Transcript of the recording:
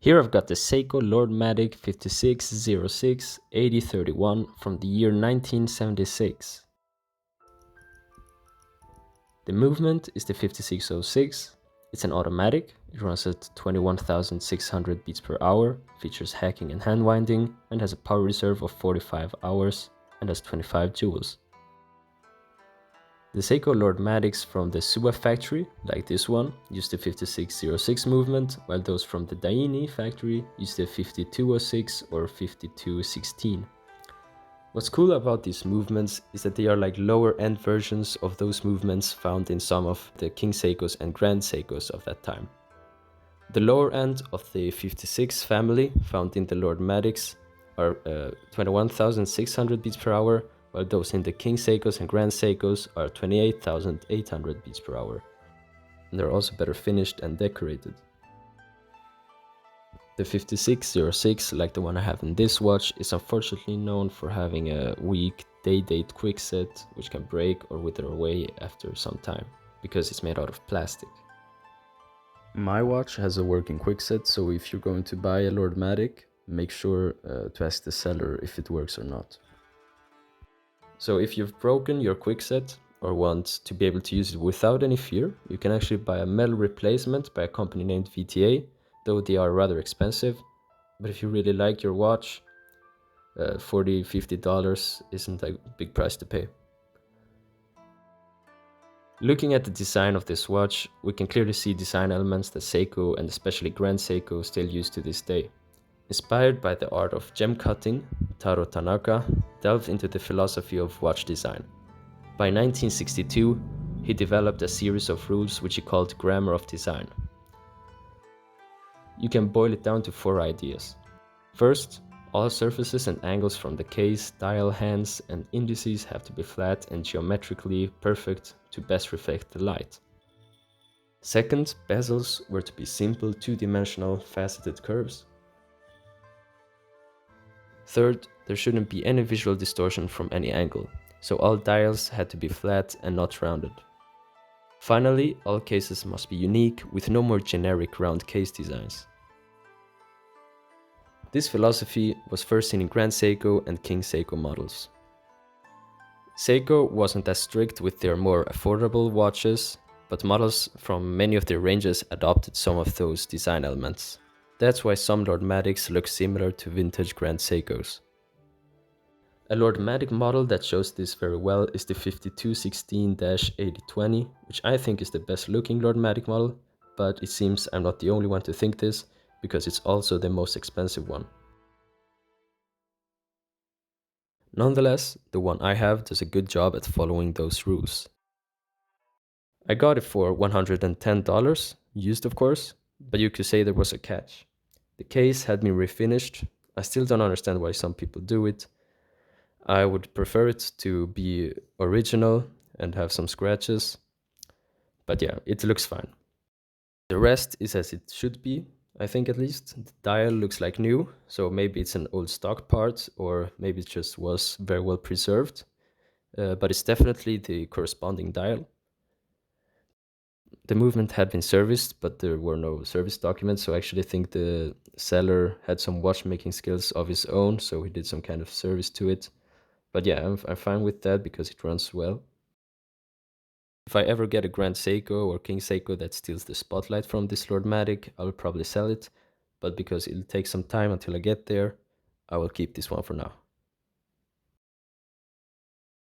Here I've got the Seiko Lord Matic 5606 8031 from the year 1976. The movement is the 5606. It's an automatic. It runs at 21,600 beats per hour, features hacking and hand winding, and has a power reserve of 45 hours and has 25 joules. The Seiko Lord Matics from the Suwa factory, like this one, use the 5606 movement, while those from the Daini factory use the 5206 or 5216. What's cool about these movements is that they are like lower end versions of those movements found in some of the King Seikos and Grand Seikos of that time. The lower end of the 56 family found in the Lord Matics are 21,600 beats per hour, while those in the King Seikos and Grand Seikos are 28,800 beats per hour. And they're also better finished and decorated. The 5606, like the one I have in this watch, is unfortunately known for having a weak day-date quickset, which can break or wither away after some time, because it's made out of plastic. My watch has a working quickset, so if you're going to buy a Lord Matic, make sure to ask the seller if it works or not. So if you've broken your quickset or want to be able to use it without any fear, you can actually buy a metal replacement by a company named VTA, though they are rather expensive. But if you really like your watch, $40, $50 isn't a big price to pay. Looking at the design of this watch, we can clearly see design elements that Seiko and especially Grand Seiko still use to this day. Inspired by the art of gem cutting, Taro Tanaka delved into the philosophy of watch design. By 1962, he developed a series of rules which he called Grammar of Design. You can boil it down to 4 ideas. First, all surfaces and angles from the case, dial hands, and indices have to be flat and geometrically perfect to best reflect the light. Second, bezels were to be simple, two-dimensional, faceted curves. Third, there shouldn't be any visual distortion from any angle, so all dials had to be flat and not rounded. Finally, all cases must be unique, with no more generic round case designs. This philosophy was first seen in Grand Seiko and King Seiko models. Seiko wasn't as strict with their more affordable watches, but models from many of their ranges adopted some of those design elements. That's why some Lord Matics look similar to vintage Grand Seikos. A Lord Matic model that shows this very well is the 5216-8020, which I think is the best looking Lord Matic model, but it seems I'm not the only one to think this, because it's also the most expensive one. Nonetheless, the one I have does a good job at following those rules. I got it for $110, used of course, but you could say there was a catch. The case had been refinished. I still don't understand why some people do it. I would prefer it to be original and have some scratches, but yeah, it looks fine. The rest is as it should be, I think at least. The dial looks like new, so maybe it's an old stock part, or maybe it just was very well preserved, but it's definitely the corresponding dial. The movement had been serviced, but there were no service documents, so I actually think the seller had some watchmaking skills of his own, so he did some kind of service to it. But yeah, I'm fine with that because it runs well. If I ever get a Grand Seiko or King Seiko that steals the spotlight from this Lord Matic, I will probably sell it, but because it'll take some time until I get there, I will keep this one for now.